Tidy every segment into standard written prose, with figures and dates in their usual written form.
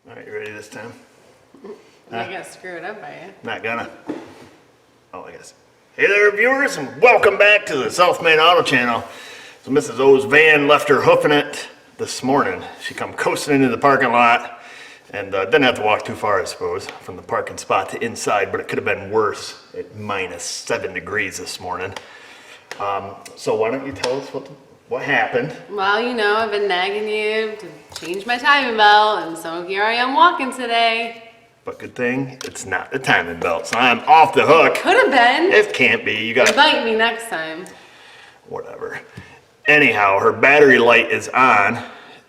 All right, you ready this time? I got screwed up by you. Not gonna. Oh, I guess. Hey there, viewers, and welcome back to the Self-Made Auto Channel. So Mrs. O's van left her hoofing it this morning. She come coasting into the parking lot and didn't have to walk too far, I suppose, from the parking spot to inside, but it could have been worse at -7 degrees this morning. So why don't you tell us what happened? Well, you know, I've been nagging you to change my timing belt, and so here I am walking today. But good thing it's not the timing belt, so I'm off the hook. Could have been. It can't be. You got Bite me next time. whatever. Anyhow, her battery light is on,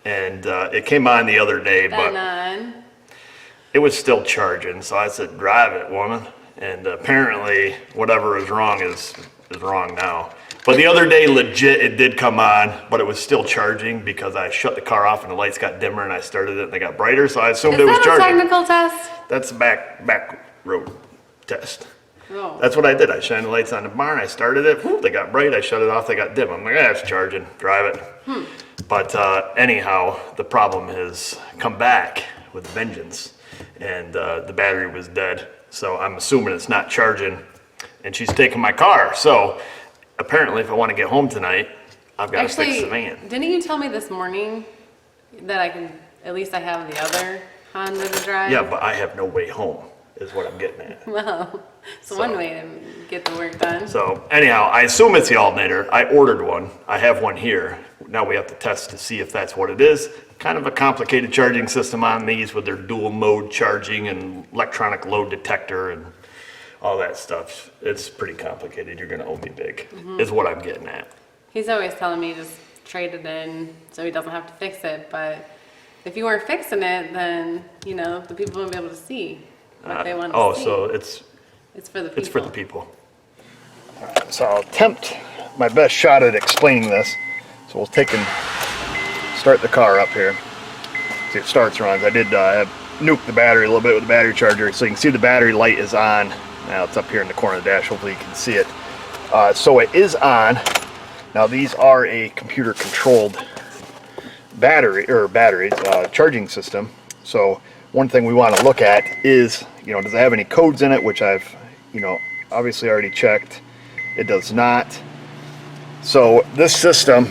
and it came on the other day, but it was still charging. So I said, "Drive it, woman." And apparently, whatever is wrong is wrong now. But the other day, legit, it did come on, but it was still charging because I shut the car off and the lights got dimmer, and I started it and they got brighter. So I assumed it was charging. Is that a technical test? That's a back road test. Oh. That's what I did. I shined the lights on the barn. I started it. Whoop, they got bright. I shut it off. They got dim. I'm like, it's charging. Drive it. But anyhow, the problem has come back with vengeance, and the battery was dead. So I'm assuming it's not charging, and she's taking my car. So apparently, if I want to get home tonight, I've got to fix the van. Didn't you tell me this morning that at least I have the other Honda to drive? Yeah, but I have no way home, is what I'm getting at. Well, it's one way to get the work done. So anyhow, I assume it's the alternator. I ordered one. I have one here. Now we have to test to see if that's what it is. Kind of a complicated charging system on these with their dual mode charging and electronic load detector and all that stuff. It's pretty complicated. You're gonna owe me big, is what I'm getting at. He's always telling me just trade it in so he doesn't have to fix it, but if you weren't fixing it, then, you know, the people won't be able to see what they want to see. Oh, so it's for the people. It's for the people. All right, so I'll attempt my best shot at explaining this. So we'll take and start the car up here. See, it starts runs. I did nuke the battery a little bit with the battery charger, so you can see the battery light is on. Now it's up here in the corner of the dash. Hopefully you can see it. So it is on. Now these are a computer-controlled battery charging system. So one thing we want to look at is, you know, does it have any codes in it? Which I've, you know, obviously already checked. It does not. So this system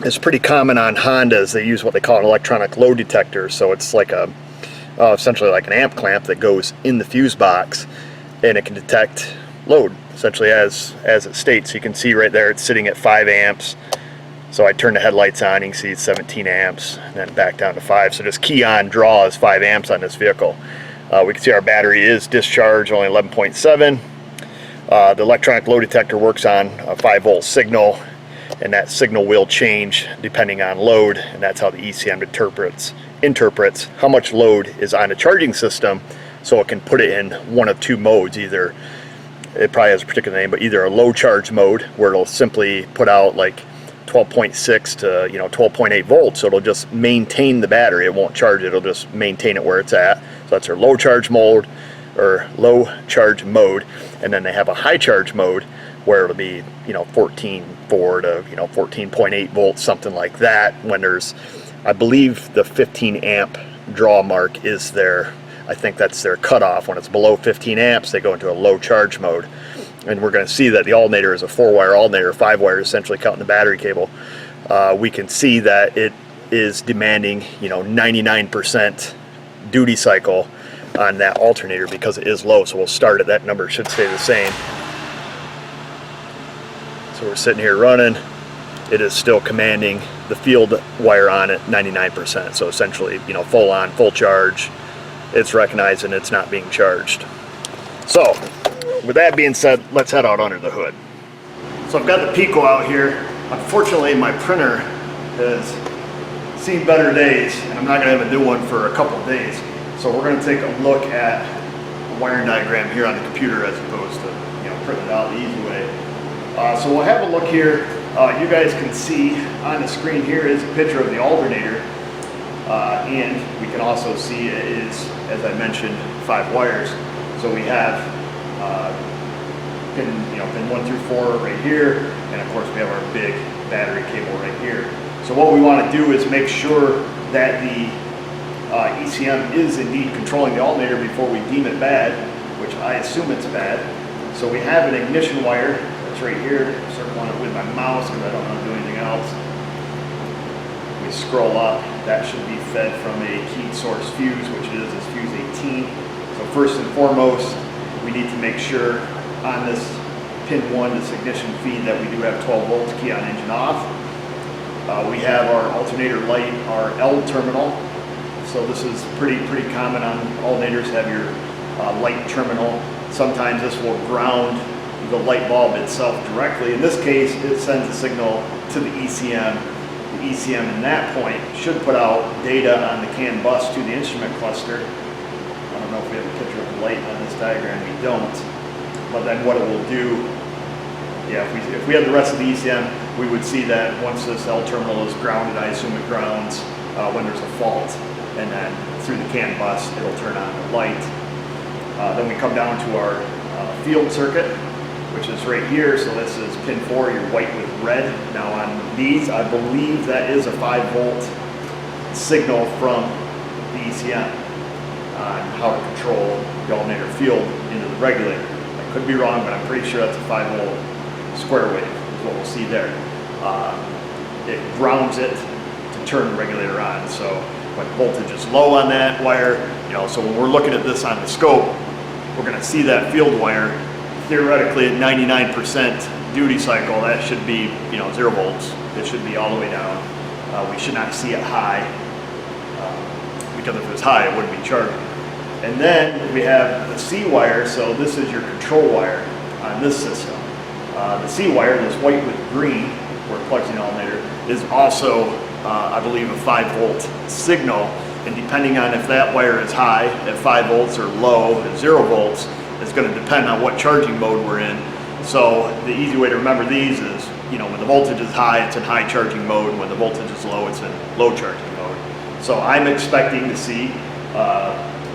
is pretty common on Hondas. They use what they call an electronic load detector. So it's like a essentially like an amp clamp that goes in the fuse box, and it can detect load essentially as it states. You can see right there it's sitting at 5 amps. So I turn the headlights on, you can see it's 17 amps, and then back down to 5. So just key on draw is 5 amps on this vehicle. We can see our battery is discharged, only 11.7. The electronic load detector works on a 5-volt signal, and that signal will change depending on load, and that's how the ECM interprets how much load is on the charging system, so it can put it in one of two modes. Either, it probably has a particular name, but either a low charge mode, where it'll simply put out like 12.6 to 12.8 volts, so it'll just maintain the battery. It won't charge it, it'll just maintain it where it's at. So that's our low charge mode, and then they have a high charge mode where it'll be 14.4 to 14.8 volts, something like that. When there's, I believe the 15 amp draw mark is there. I think that's their cutoff. When it's below 15 amps, they go into a low charge mode. And we're going to see that the alternator is a 4-wire alternator, 5 wires essentially counting the battery cable. We can see that it is demanding 99% duty cycle on that alternator because it is low. So we'll start it. That number should stay the same. So we're sitting here running. It is still commanding the field wire on at 99%. So essentially, full on, full charge. It's recognizing it's not being charged. So with that being said, let's head out under the hood. So I've got the Pico out here. Unfortunately, my printer has seen better days, and I'm not going to have a new one for a couple of days. So we're going to take a look at a wiring diagram here on the computer as opposed to printing it out the easy way. So we'll have a look here. You guys can see on the screen here is a picture of the alternator, and we can also see it is, as I mentioned, 5 wires. So we have pin 1 through 4 right here, and of course we have our big battery cable right here. So what we want to do is make sure that the ECM is indeed controlling the alternator before we deem it bad, which I assume it's bad. So we have an ignition wire that's right here. Circle on it with my mouse because I don't know how to do anything else. We scroll up, that should be fed from a keyed source fuse, which is fuse 18. So first and foremost, we need to make sure on this pin 1, this ignition feed, that we do have 12 volts, key on, engine off. We have our alternator light, our L terminal. So this is pretty common on alternators, have your light terminal. Sometimes this will ground the light bulb itself directly. In this case, it sends a signal to the ECM. The ECM in that point should put out data on the CAN bus to the instrument cluster. I don't know if we have a picture of the light on this diagram, we don't. But then what it will do, yeah, if we had the rest of the ECM, we would see that once this L terminal is grounded, I assume it grounds when there's a fault, and then through the CAN bus, it'll turn on the light. Then we come down to our field circuit, which is right here. So this is pin 4, your white with red. Now on these, I believe that is a 5-volt signal from the ECM on how to control the alternator field into the regulator. I could be wrong, but I'm pretty sure that's a 5-volt square wave is what we'll see there. It grounds it to turn the regulator on. So when voltage is low on that wire, so when we're looking at this on the scope, we're going to see that field wire theoretically at 99% duty cycle. That should be 0 volts. It should be all the way down. We should not see it high, because if it was high, it wouldn't be charging. And then we have the C wire. So this is your control wire on this system. The C wire, this white with green, where it plugs in the alternator, is also, I believe, a 5-volt signal. And depending on if that wire is high at 5 volts or low at 0 volts, it's going to depend on what charging mode we're in. So the easy way to remember these is, when the voltage is high, it's in high charging mode, and when the voltage is low, it's in low charging mode. So I'm expecting to see,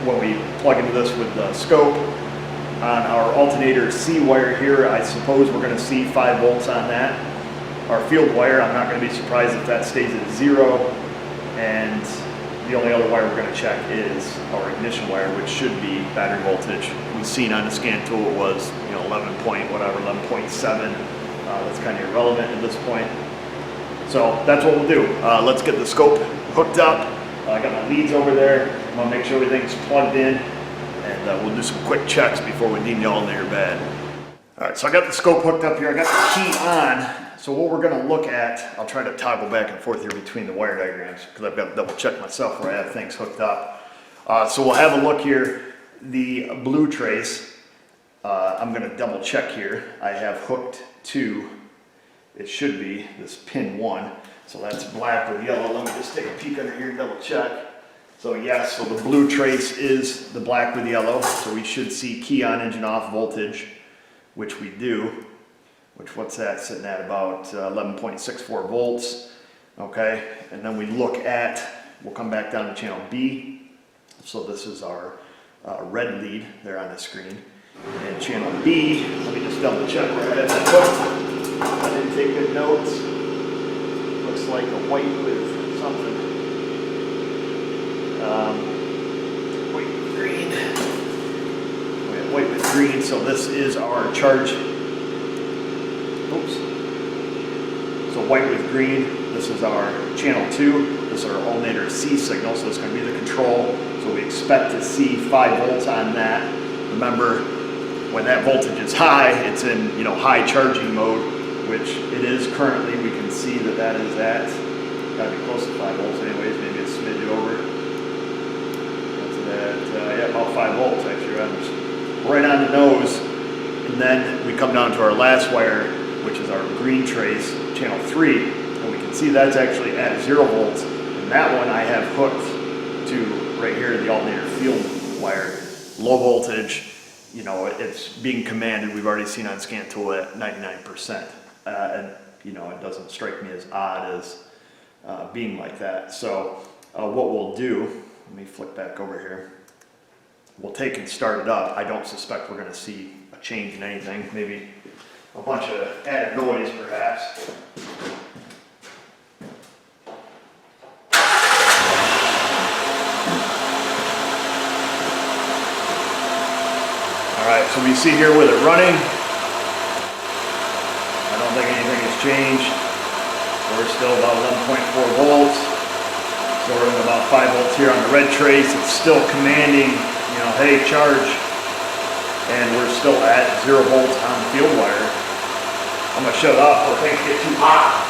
when we plug into this with the scope, on our alternator C wire here, I suppose we're going to see 5 volts on that. Our field wire, I'm not going to be surprised if that stays at 0, and the only other wire we're going to check is our ignition wire, which should be battery voltage. We've seen on the scan tool it was 11 point whatever, 11.7. That's kind of irrelevant at this point. So that's what we'll do. Let's get the scope hooked up. I got my leads over there. I'm going to make sure everything's plugged in, and we'll do some quick checks before we deem the alternator bad. All right, so I got the scope hooked up here. I got the key on. So what we're going to look at, I'll try to toggle back and forth here between the wire diagrams because I've got to double check myself where I have things hooked up. So we'll have a look here. The blue trace, I'm going to double check here. I have hooked to, it should be this pin 1. So that's black with yellow. Let me just take a peek under here and double check. So yes, so the blue trace is the black with yellow. So we should see key on, engine off voltage, which we do. Which, what's that, sitting at about 11.64 volts, okay? And then we look at, we'll come back down to channel B. So this is our red lead there on the screen. And channel B, let me just double check where I had that hooked. I didn't take good notes. Looks like a white with something. White with green. We have white with green, so this is our charge. Oops. So white with green, this is our channel 2, this is our alternator C signal, so it's going to be the control. So we expect to see 5 volts on that. Remember, when that voltage is high, it's in high charging mode, which it is currently. We can see that that is at, got to be close to 5 volts anyways, maybe a smidge over. That's at, yeah, about 5 volts actually, right on the nose. And then we come down to our last wire, which is our green trace, channel 3, and we can see that's actually at 0 volts. And that one I have hooked to right here, the alternator field wire. Low voltage, it's being commanded, we've already seen on scan tool at 99%. And it doesn't strike me as odd as being like that. So what we'll do, let me flick back over here. We'll take and start it up. I don't suspect we're going to see a change in anything. Maybe a bunch of added noise, perhaps. so we see here with it running, I don't think anything has changed. We're still about 11.4 volts. So we're at about 5 volts here on the red trace. It's still commanding, you know, hey, charge. And we're still at 0 volts on the field wire. I'm gonna shut it off before things get too hot.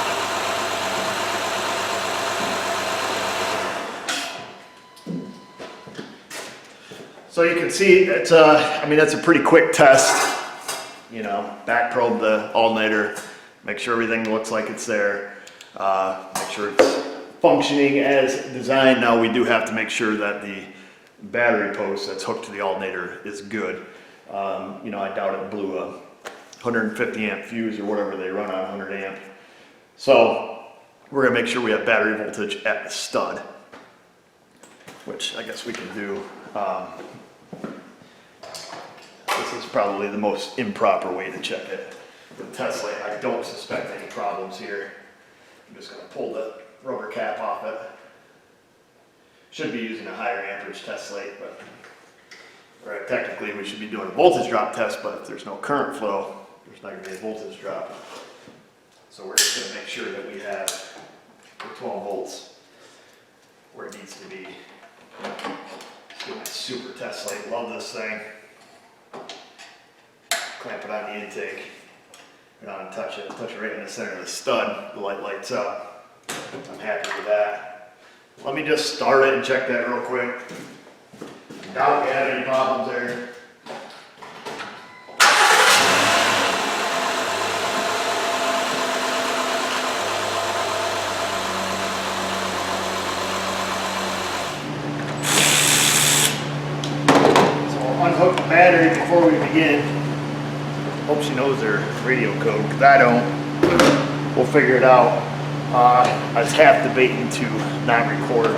So you can see it's I mean, that's a pretty quick test. You know, back probe the alternator, make sure everything looks like it's there, make sure it's functioning as designed. Now we do have to make sure that the battery post that's hooked to the alternator is good. You know, I doubt it blew a 150 amp fuse or whatever they run on 100 amp. So we're gonna make sure we have battery voltage at the stud, which I guess we can do. This is probably the most improper way to check it. With test light, I don't suspect any problems here. I'm just gonna pull the rubber cap off it. Should be using a higher amperage test light, but right, technically we should be doing a voltage drop test, but if there's no current flow, there's not gonna be a voltage drop. So we're just gonna make sure that we have the 12 volts where it needs to be. Let's do my super test light. Love this thing. Clamp it on the intake. Go down and touch it right in the center of the stud. The light lights up. I'm happy with that. Let me just start it and check that real quick. Doubt we have any problems there. So we'll unhook the battery before we begin. Hope she knows her radio code, because I don't. We'll figure it out. I was half debating to not record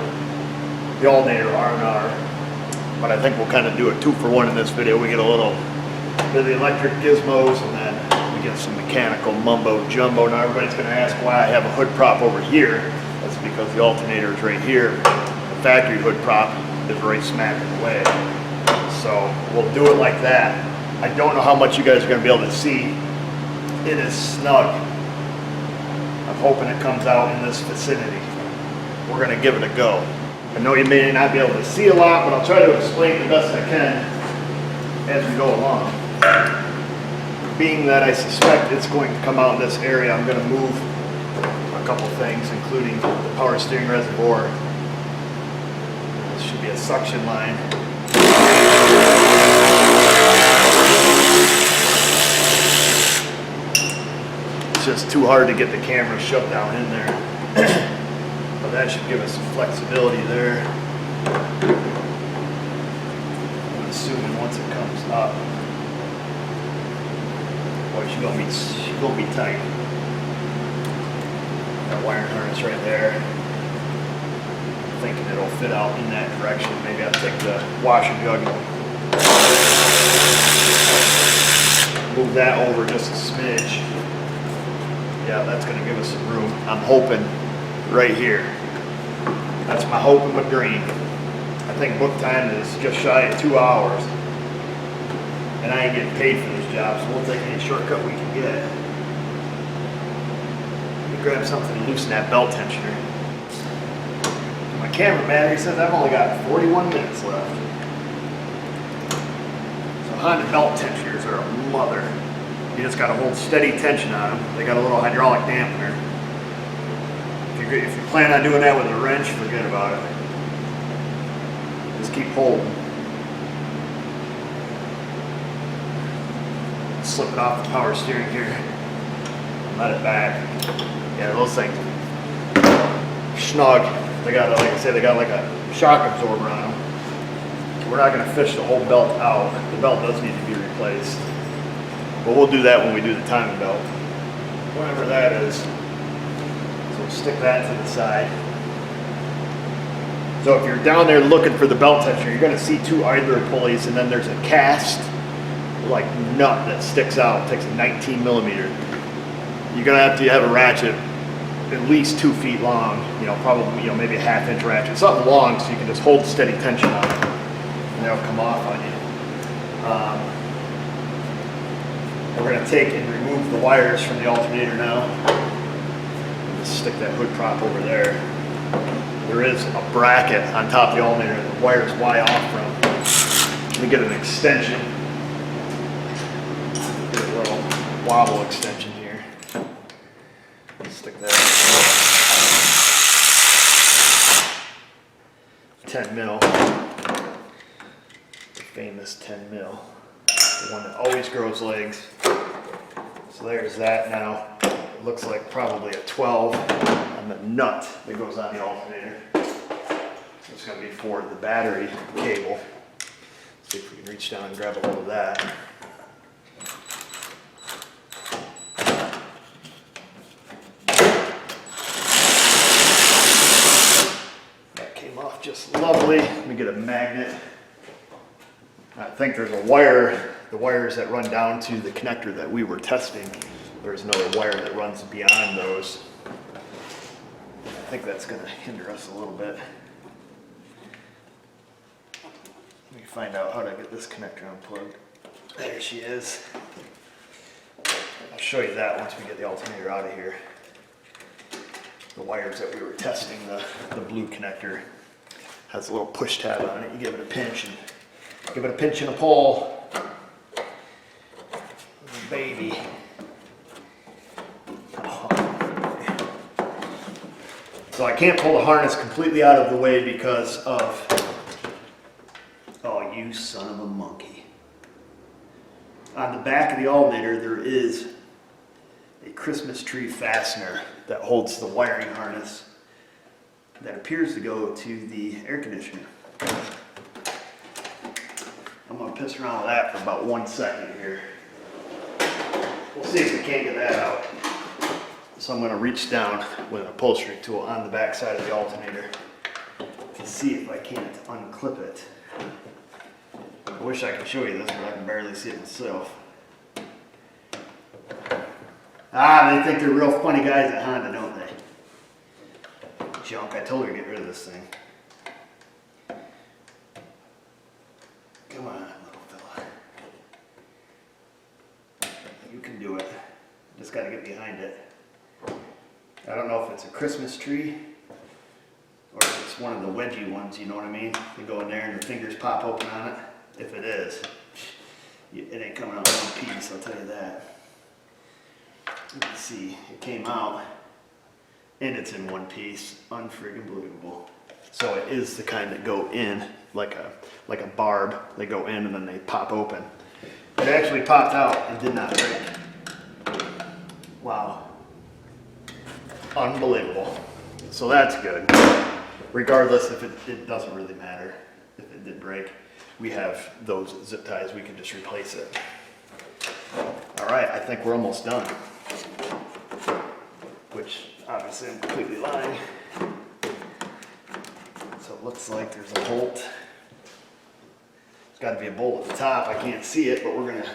the alternator R&R, but I think we'll kind of do a 2-for-1 in this video. We get a little bit of the electric gizmos, and then we get some mechanical mumbo jumbo. Now everybody's going to ask why I have a hood prop over here. That's because the alternator is right here. The factory hood prop is right smack in the way. So we'll do it like that. I don't know how much you guys are going to be able to see. It is snug. I'm hoping it comes out in this vicinity. We're going to give it a go. I know you may not be able to see a lot, but I'll try to explain the best I can as we go along. Being that I suspect it's going to come out in this area, I'm going to move a couple things, including the power steering reservoir. This should be a suction line. It's just too hard to get the camera shoved down in there. But that should give us some flexibility there. I'm assuming once it comes up, boy, she's gonna be tight. That wiring harness right there. I'm thinking it'll fit out in that direction. Maybe I'll take the washer jug and move that over just a smidge. Yeah, that's going to give us some room. I'm hoping right here. That's my hope and my dream. I think book time is just shy of 2 hours. And I ain't getting paid for this job, so we'll take any shortcut we can get. Let me grab something to loosen that belt tensioner. My camera battery says I've only got 41 minutes left. So Honda belt tensioners are a mother. You just got to hold steady tension on them. They got a little hydraulic dampener. If you plan on doing that with a wrench, forget about it. Just keep holding. Slip it off the power steering here. Let it back. Yeah, those things snug. They got, like I said, they got like a shock absorber on them. We're not going to fish the whole belt out. The belt does need to be replaced. But we'll do that when we do the timing belt. Whatever that is. So we'll stick that to the side. So if you're down there looking for the belt tensioner, you're going to see 2 idler pulleys, and then there's a cast like nut that sticks out. It takes a 19 millimeter. You're going to have a ratchet at least 2 feet long, you know, probably, you know, maybe a 1/2 inch ratchet, something long so you can just hold steady tension on it and that'll come off on you. We're going to take and remove the wires from the alternator now. Just stick that hood prop over there. There is a bracket on top of the alternator that the wires Y off from. We get an extension. Get a little wobble extension here. Stick that 10 mil. The famous 10 mil. The one that always grows legs. So there's that now. It looks like probably a 12 on the nut that goes on the alternator. It's going to be for the battery cable. See if we can reach down and grab a hold of that. That came off just lovely. Let me get a magnet. I think there's a wire, the wires that run down to the connector that we were testing. There's another wire that runs beyond those. I think that's going to hinder us a little bit. Let me find out how to get this connector unplugged. There she is. I'll show you that once we get the alternator out of here. The wires that we were testing, the blue connector has a little push tab on it. You give it a pinch and give it a pinch and a pull. Baby. So I can't pull the harness completely out of the way because of, oh, you son of a monkey. On the back of the alternator, there is a Christmas tree fastener that holds the wiring harness that appears to go to the air conditioner. I'm going to piss around with that for about 1 second here. We'll see if we can't get that out. So I'm going to reach down with an upholstery tool on the back side of the alternator to see if I can't unclip it. I wish I could show you this, but I can barely see it myself. Ah, they think they're real funny guys at Honda, don't they? Junk, I told her to get rid of this thing. Come on, little fella. You can do it. Just got to get behind it. I don't know if it's a Christmas tree or if it's one of the wedgie ones, you know what I mean? You go in there and your fingers pop open on it. If it is, it ain't coming out in one piece, I'll tell you that. Let's see, it came out and it's in one piece. Unfriggin' believable. So it is the kind that go in like a barb. They go in and then they pop open. It actually popped out and did not break. Wow. Unbelievable. So that's good. Regardless if it doesn't really matter if it did break. We have those zip ties, we can just replace it. All right, I think we're almost done. Which obviously I'm completely lying. So it looks like there's a bolt. There's got to be a bolt at the top. I can't see it, but we're gonna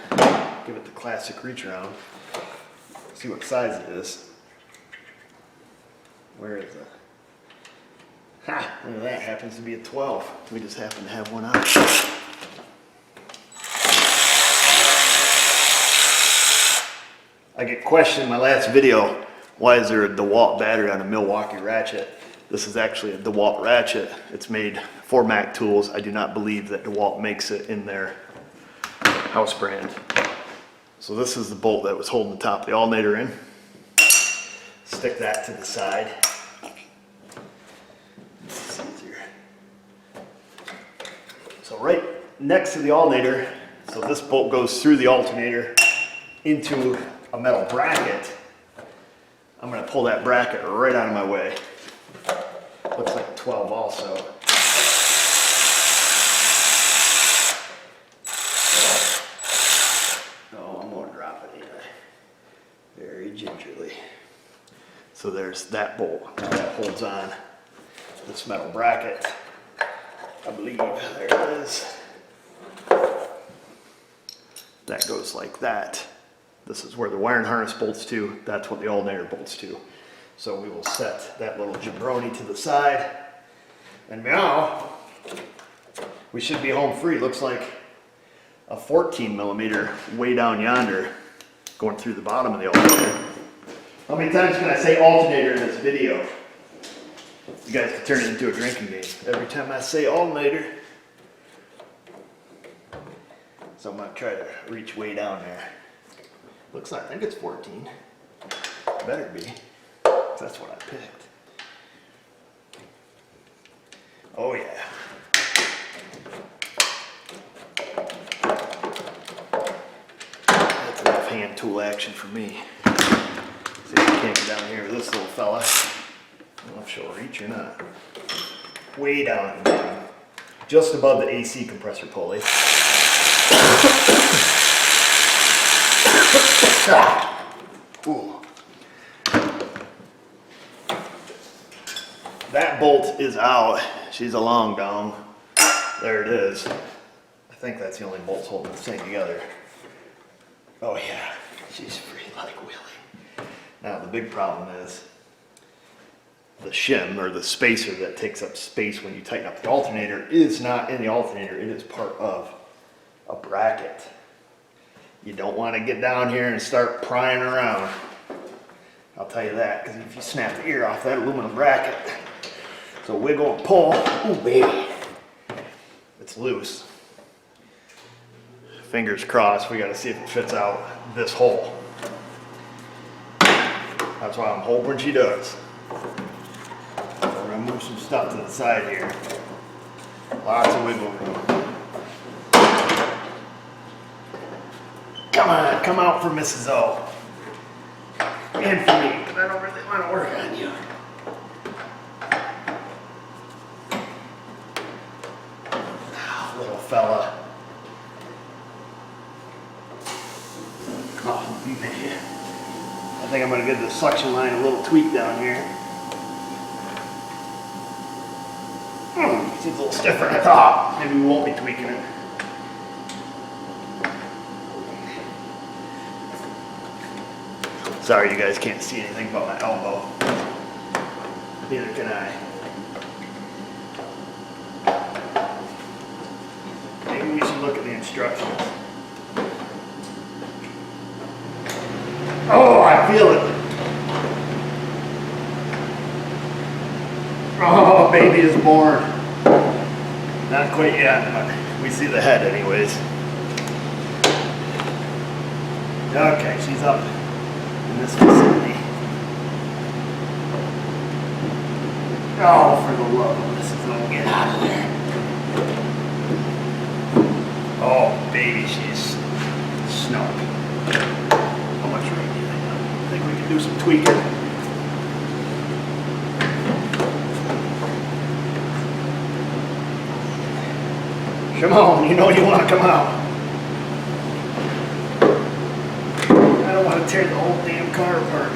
give it the classic reach around. See what size it is. Where is it? Ha! Look at that, happens to be a 12. We just happen to have one out. I get questioned in my last video, why is there a DeWalt battery on a Milwaukee ratchet? This is actually a DeWalt ratchet. It's made for Mac Tools. I do not believe that DeWalt makes it in their house brand. So this is the bolt that was holding the top of the alternator in. Stick that to the side. It's easier. So right next to the alternator, so this bolt goes through the alternator into a metal bracket. I'm going to pull that bracket right out of my way. Looks like a 12 also. Oh, I'm going to drop it here. Very gingerly. So there's that bolt. Now that holds on this metal bracket. I believe there it is. That goes like that. This is where the wiring harness bolts to. That's what the alternator bolts to. So we will set that little jabroni to the side. And now we should be home free. Looks like a 14 millimeter way down yonder. going through the bottom of the alternator. How many times can I say alternator in this video? You guys can turn it into a drinking game. Every time I say alternator. So I'm gonna try to reach way down there. Looks like, I think it's 14. Better be, 'cause that's what I picked. Oh yeah. That's enough hand tool action for me. See if I can't get down here with this little fella. I don't know if she'll reach or not. Way down at the bottom. Just above the AC compressor pulley. Ooh. That bolt is out. She's a long dong. There it is. I think that's the only bolts holding this thing together. Oh yeah, she's free like Willie. Now the big problem is the shim, or the spacer that takes up space when you tighten up the alternator, is not in the alternator. It is part of a bracket. You don't want to get down here and start prying around. I'll tell you that, because if you snap the ear off that aluminum bracket, so wiggle and pull, ooh baby, it's loose. Fingers crossed, we got to see if it fits out this hole. That's why I'm hoping she does. So we're going to move some stuff to the side here. Lots of wiggle room. Come on, come out for Mrs. O. And for me, because I don't really want to work on you. Oh, little fella. Oh, man. I think I'm going to give the suction line a little tweak down here. Seems a little stiffer than I thought. Maybe we won't be tweaking it. Sorry you guys can't see anything but my elbow. Neither can I. Maybe we should look at the instructions. Oh, I feel it. Oh, baby is born. Not quite yet, but we see the head anyways. Okay, she's up in this vicinity. Oh, for the love of Mrs.O, get out of there. Oh, baby, she's snug. How much room do you think? I think we can do some tweaking. Come on, you know you want to come out. I don't want to tear the whole damn car apart.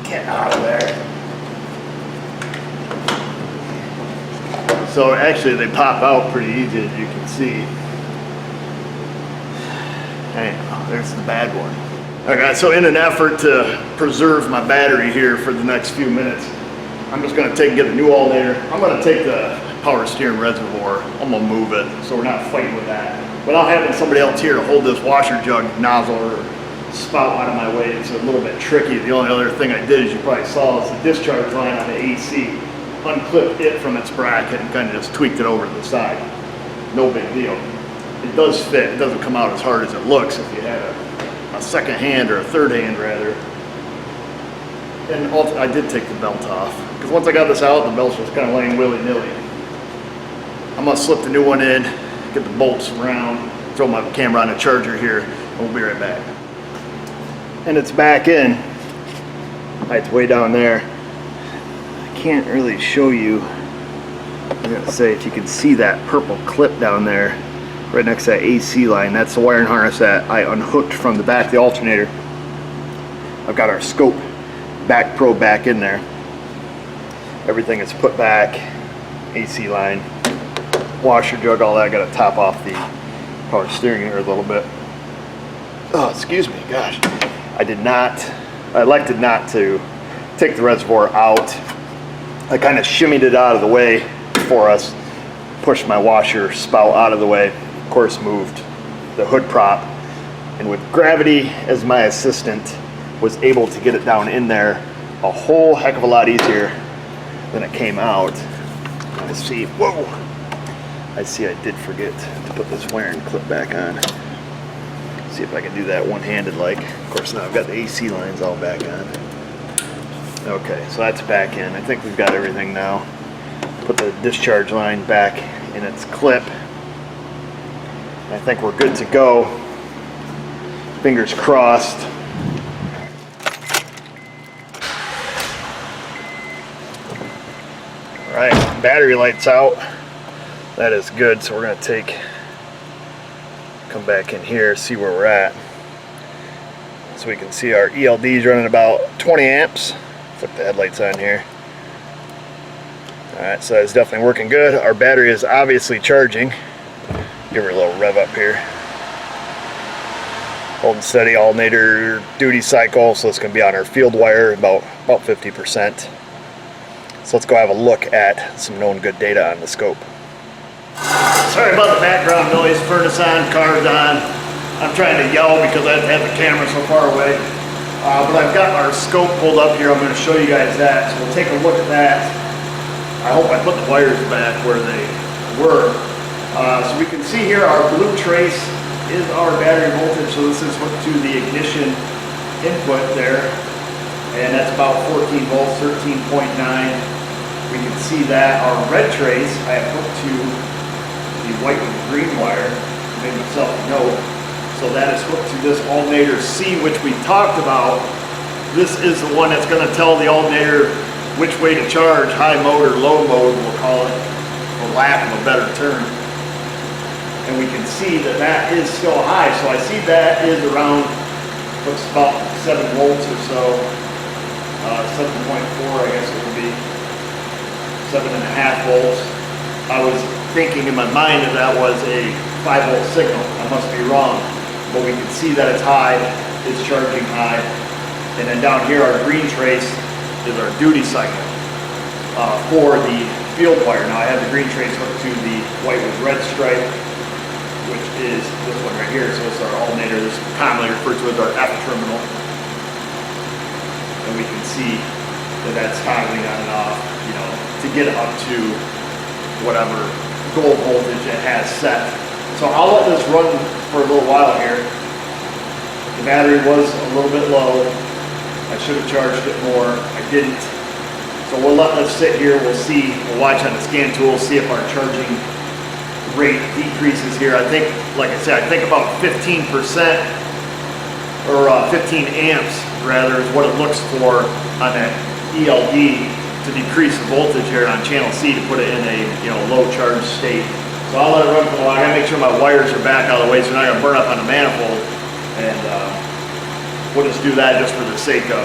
Get out of there. So actually they pop out pretty easy, as you can see. Anyhow, there's the bad one. Okay, so in an effort to preserve my battery here for the next few minutes, I'm just gonna take and get a new alternator. I'm gonna take the power steering reservoir, I'm gonna move it, so we're not fighting with that. Without having somebody else here to hold this washer jug nozzle or spout out of my way, it's a little bit tricky. The only other thing I did, as you probably saw, is the discharge line on the AC. Unclipped it from its bracket and kind of just tweaked it over to the side. No big deal. It does fit. It doesn't come out as hard as it looks if you had a second hand, or a third hand rather. And I did take the belt off, because once I got this out, the belt's just kind of laying willy-nilly. I'm gonna slip the new one in, get the bolts around, throw my camera on the charger here, and we'll be right back. And it's back in. It's way down there. Can't really show you. I'm gonna say if you can see that purple clip down there right next to that AC line, that's the wiring harness that I unhooked from the back of the alternator. I've got our scope back probe back in there. Everything is put back, AC line, washer jug, all that. I gotta top off the power steering here a little bit. Oh, excuse me, gosh. I elected not to take the reservoir out. I kind of shimmied it out of the way for us, pushed my washer spout out of the way, of course moved the hood prop, and with gravity as my assistant, was able to get it down in there a whole heck of a lot easier than it came out. I see, whoa! I see I did forget to put this wiring clip back on. See if I can do that one-handed like. Of course now I've got the AC lines all back on. Okay, so that's back in. I think we've got everything now. Put the discharge line back in its clip. I think we're good to go. Fingers crossed. All right, battery light's out. That is good, so we're gonna come back in here, see where we're at. So we can see our ELD's running about 20 amps. Flip the headlights on here. All right, so that's definitely working good. Our battery is obviously charging. Give her a little rev up here. Holding steady, alternator duty cycle, so it's gonna be on our field wire about 50%. So let's go have a look at some known good data on the scope. Sorry about the background noise, furnace on, cars on. I'm trying to yell because I have the camera so far away. But I've got our scope pulled up here. I'm going to show you guys that. So we'll take a look at that. I hope I put the wires back where they were. So we can see here our blue trace is our battery voltage. So this is hooked to the ignition input there. And that's about 14 volts, 13.9. We can see that our red trace I have hooked to the white and green wire. Made myself a note. So that is hooked to this alternator C, which we talked about. This is the one that's going to tell the alternator which way to charge, high mode or low mode, we'll call it, for lack of a better term. And we can see that that is still high. So I see that is around, looks about 7 volts or so. 7.4, I guess it would be. 7.5 volts. I was thinking in my mind that that was a 5-volt signal. I must be wrong. But we can see that it's high, it's charging high. And then down here, our green trace is our duty cycle for the field wire. Now I have the green trace hooked to the white with red stripe, which is this one right here. So it's our alternator. This is commonly referred to as our F terminal. And we can see that that's toggling on and off, you know, to get up to whatever goal voltage it has set. So I'll let this run for a little while here. The battery was a little bit low. I should have charged it more. I didn't. So we'll let this sit here. We'll see. We'll watch on the scan tool, see if our charging rate decreases here. I think, like I said, I think about 15% or 15 amps rather is what it looks for on that ELD to decrease the voltage here on channel C to put it in a low charge state. So I'll let it run for a while. I gotta make sure my wires are back out of the way so they're not gonna burn up on the manifold. And we'll just do that just for the sake of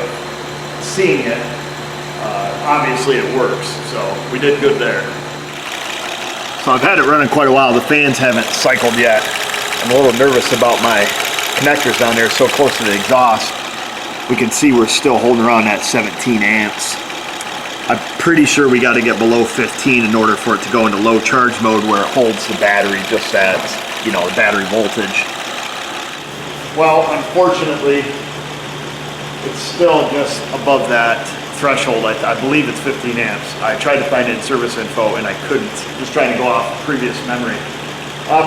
seeing it. Obviously it works, so we did good there. So I've had it running quite a while. The fans haven't cycled yet. I'm a little nervous about my connectors down there so close to the exhaust. We can see we're still holding around that 17 amps. I'm pretty sure we got to get below 15 in order for it to go into low charge mode where it holds the battery just at, the battery voltage. Well, unfortunately, it's still just above that threshold. I believe it's 15 amps. I tried to find it in service info and I couldn't. Just trying to go off previous memory.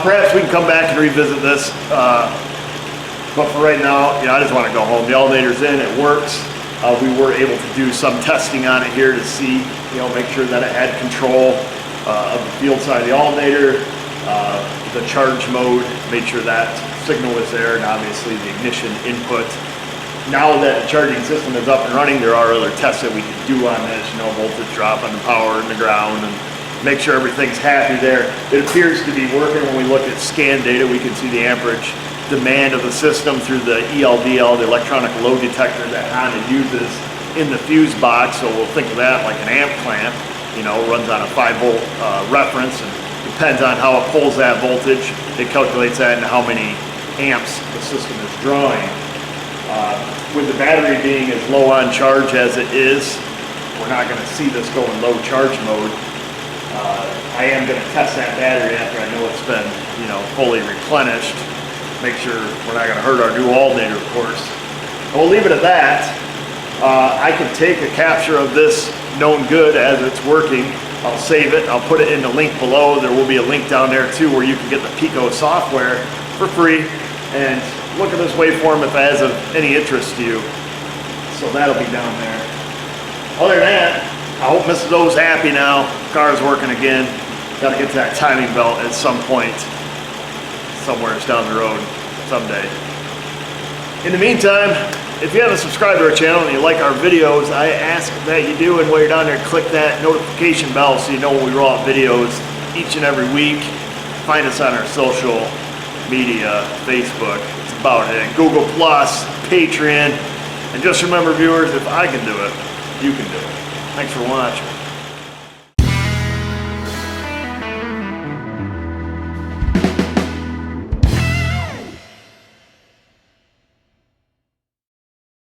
Perhaps we can come back and revisit this. But for right now, I just want to go home. The alternator's in, it works. We were able to do some testing on it here to see, make sure that it had control of the field side of the alternator, the charge mode, made sure that signal was there, and obviously the ignition input. Now that the charging system is up and running, there are other tests that we can do on this, voltage drop on the power and the ground, and make sure everything's happy there. It appears to be working. When we look at scan data, we can see the amperage demand of the system through the ELDL, the electronic load detector that Honda uses in the fuse box. So we'll think of that like an amp clamp, runs on a 5-volt reference, and depends on how it pulls that voltage. It calculates that into how many amps the system is drawing. With the battery being as low on charge as it is, we're not going to see this go in low charge mode. I am going to test that battery after I know it's been, fully replenished. Make sure we're not going to hurt our new alternator, of course. And we'll leave it at that. I can take a capture of this known good as it's working. I'll save it. I'll put it in the link below. There will be a link down there too where you can get the Pico software for free and look at this waveform if that is of any interest to you. So that'll be down there. Other than that, I hope Mrs. O's happy now. Car's working again. Got to get to that timing belt at some point. Somewhere down the road someday. In the meantime, if you haven't subscribed to our channel and you like our videos, I ask that you do, and while you're down there, click that notification bell so you know when we roll out videos each and every week. Find us on our social media, Facebook, it's about it, Google+, Patreon, and just remember, viewers, if I can do it, you can do it. Thanks for watching.